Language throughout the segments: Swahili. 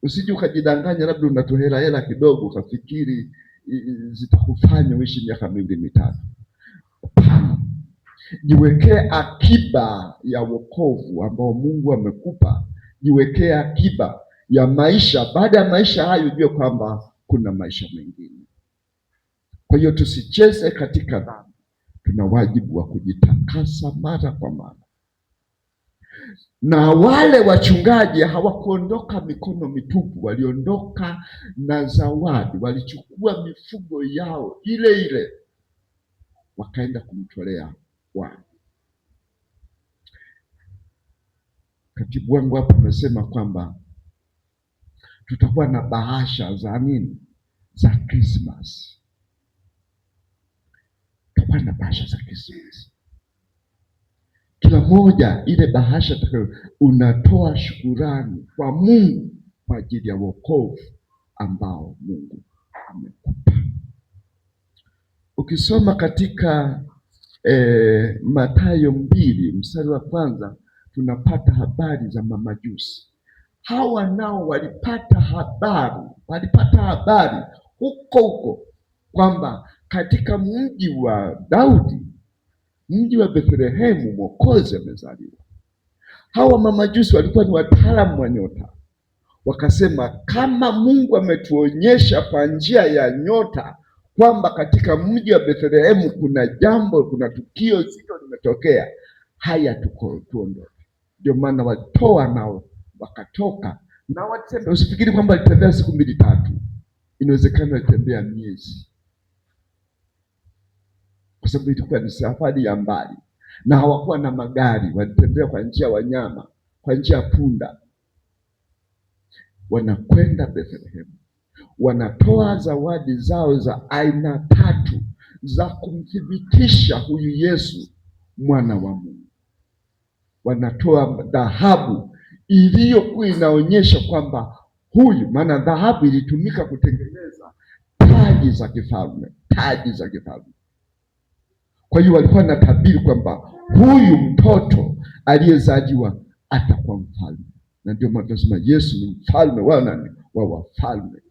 Usije ukajidanganya labda unatoa hela kidogo ukafikiri zitakufanya uishi miaka 2 mitatu. Hapana. Jiwekee akiba ya wokovu ambao Mungu amekupa. Jiwekee akiba ya maisha. Baada ya maisha hayo, ujue kwamba kuna maisha mengine. Kwa hiyo tusicheze katika dhambi. Tuna wajibu wa kujitakasa mara kwa mara. Na wale wachungaji hawakuondoka mikono mitupu, waliondoka na zawadi. Walichukua mifugo yao ile ile wakaenda kumtolea Bwana. Katibu wangu hapa amesema kwamba tutakuwa na bahasha za nini? Za Christmas. Tutakuwa na bahasha za Christmas. Kila moja ile bahasha unatoa shukurani kwa Mungu kwa ajili ya wokovu ambao Mungu amekupa. Ukisoma katika Mathayo 2 mstari wa 1 tunapata habari za mamajusi. Hawa nao walipata habari huko kwamba katika mji wa Daudi, mji wa Bethlehemu, Mwokozi amezaliwa. Hawa mamajusi walikuwa ni wataalamu wa nyota. Wakasema kama Mungu ametuonyesha kwa njia ya nyota kwamba katika mji wa Bethlehemu kuna tukio zito limetokea, haya tuondoke. Ndio maana watoa nao wakatoka na watembea. Usifikiri kwamba walitembea siku 2-3, inawezekana walitembea miezi, kwa sababu ilikuwa ni safari ya mbali na hawakuwa na magari. Walitembea kwa njia ya wanyama, kwa njia ya punda. Wanakwenda Bethlehemu, wanatoa zawadi zao za aina 3 za kumthibitisha huyu Yesu mwana wa Mungu. Wanatoa dhahabu iliyokuwa inaonyesha kwamba huyu, maana dhahabu ilitumika kutengeneza taji za kifalme. Kwa hiyo walikuwa na tabiri kwamba huyu mtoto aliyezaliwa atakuwa mfalme, na ndio maana tunasema Yesu ni mfalme wa nani? Wa wafalme.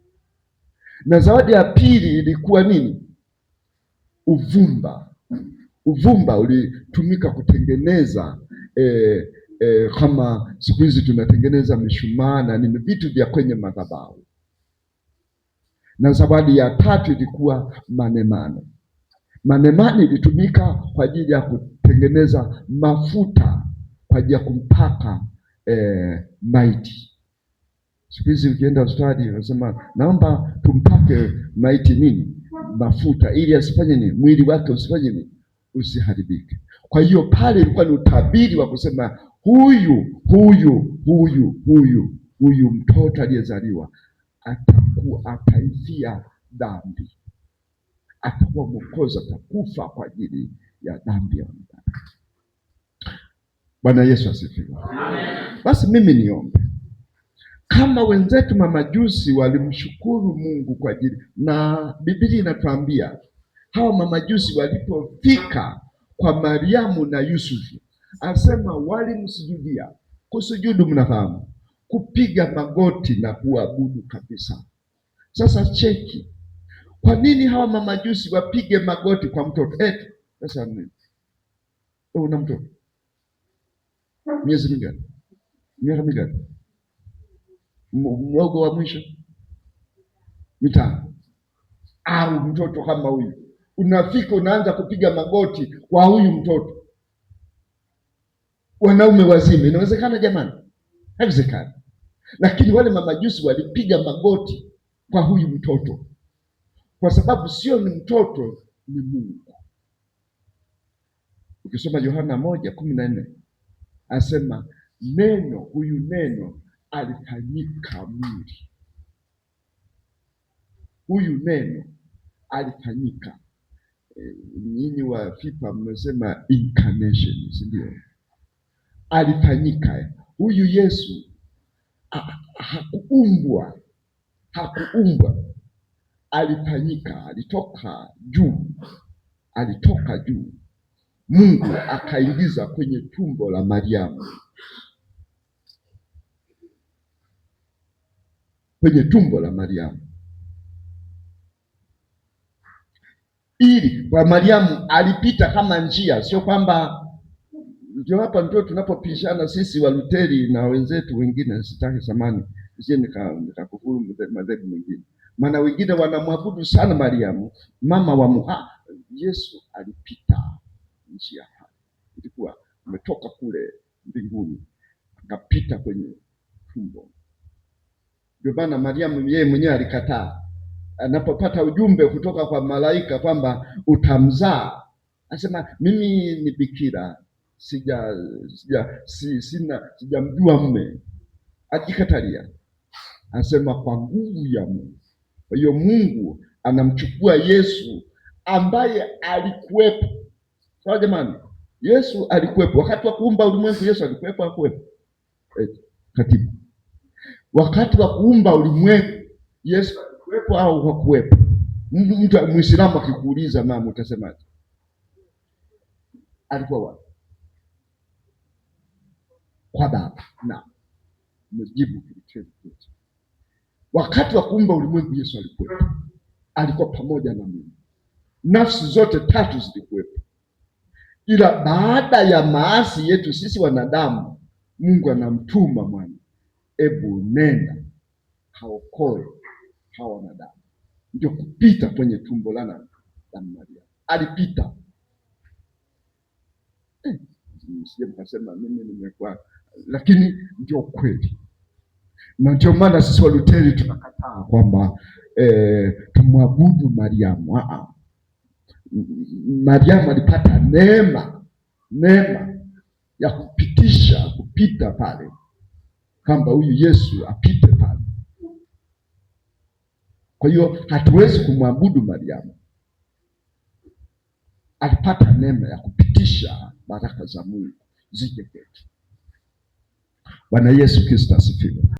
Na zawadi ya pili ilikuwa nini? Uvumba ulitumika kutengeneza kama siku hizi tunatengeneza mishumaa na nini, vitu vya kwenye madhabahu. Na zawadi ya 3 ilikuwa manemane. Manemane ilitumika kwa ajili ya kutengeneza mafuta kwa ajili ya kumpaka maiti. Siku hizi ukienda hospitali unasema naomba tumpake maiti nini? Mafuta, ili asifanye nini? Mwili wake usifanye nini? Usiharibike. Kwa hiyo pale ilikuwa ni utabiri wa kusema huyu mtoto aliyezaliwa ataifia dhambi, atakuwa Mwokozi, atakufa kwa ajili ya dhambi ya wanadamu. Bwana Yesu asifiwe. Basi mimi niombe. Kama wenzetu mamajusi walimshukuru Mungu kwa ajili, na Biblia inatuambia hawa mamajusi walipofika kwa Mariamu na Yusufu, asema walimsujudia. Kusujudu mnafahamu, kupiga magoti na kuabudu kabisa. Sasa cheki, kwa nini hawa mamajusi wapige magoti kwa mtoto? Sasa nini? Una mtoto miezi mingapi? Miaka mingapi? Mwogo wa mwisho 5. Au mtoto kama huyu unafika unaanza kupiga magoti kwa huyu mtoto? Wanaume wazima, inawezekana jamani? Haiwezekani. Lakini wale mamajusi walipiga magoti kwa huyu mtoto, kwa sababu sio ni mtoto, ni Mungu. Ukisoma Yohana 1:14 asema huyu neno alifanyika mwili. Huyu neno alifanyika. Nyinyi wa FIPA mmesema incarnation, si ndio? Alifanyika. Huyu Yesu hakuumbwa, alifanyika. Alitoka juu. Mungu akaingiza kwenye tumbo la Mariamu. kwenye tumbo la Mariamu, ili kwa Mariamu alipita kama njia, sio kwamba ndio. Hapa ndio tunapopishana sisi wa Luteri na wenzetu wengine. Sitaki samani nikakufuru madhehebu mengine, maana wengine wanamwabudu sana Mariamu mama wa Yesu. Alipita njia hapa, ilikuwa umetoka kule mbinguni akapita kwenye tumbo. Ndio maana Mariamu yeye mwenyewe alikataa anapopata ujumbe kutoka kwa malaika kwamba utamzaa, anasema mimi ni bikira, sijamjua mume. Ajikatalia, anasema kwa nguvu ya Mungu. Kwa hiyo Mungu anamchukua Yesu ambaye alikuwepo. Sawa jamani, Yesu alikuwepo wakati wa kuumba ulimwengu. Yesu alikuwepo, hakuwepo? Katibu, wakati wa kuumba ulimwengu Yesu alikuwepo au hakuwepo? Mtu Muislamu akikuuliza mama, utasemaje? Alikuwa wapi? Kwa Baba. Na mjibu kilichokuja. Wakati wa kuumba ulimwengu Yesu alikuwepo, alikuwa pamoja na Mungu. Nafsi zote tatu zilikuwepo, ila baada ya maasi yetu sisi wanadamu, Mungu anamtuma mwana, ebu nenda kaokoe hawa wanadamu. Ndio kupita kwenye tumbo la Maria. Alipita. Msije mkasema mimi nimekuwa, lakini ndio kweli. Na ndio maana sisi wa Luteri tunakataa kwamba tumwabudu Mariamu. Mariamu alipata neema ya kupita pale, kwamba huyu Yesu apite pale. Kwa hiyo hatuwezi kumwabudu Mariamu. Alipata neema ya kupitisha baraka za Mungu zije kwetu. Bwana Yesu Kristo asifiwe.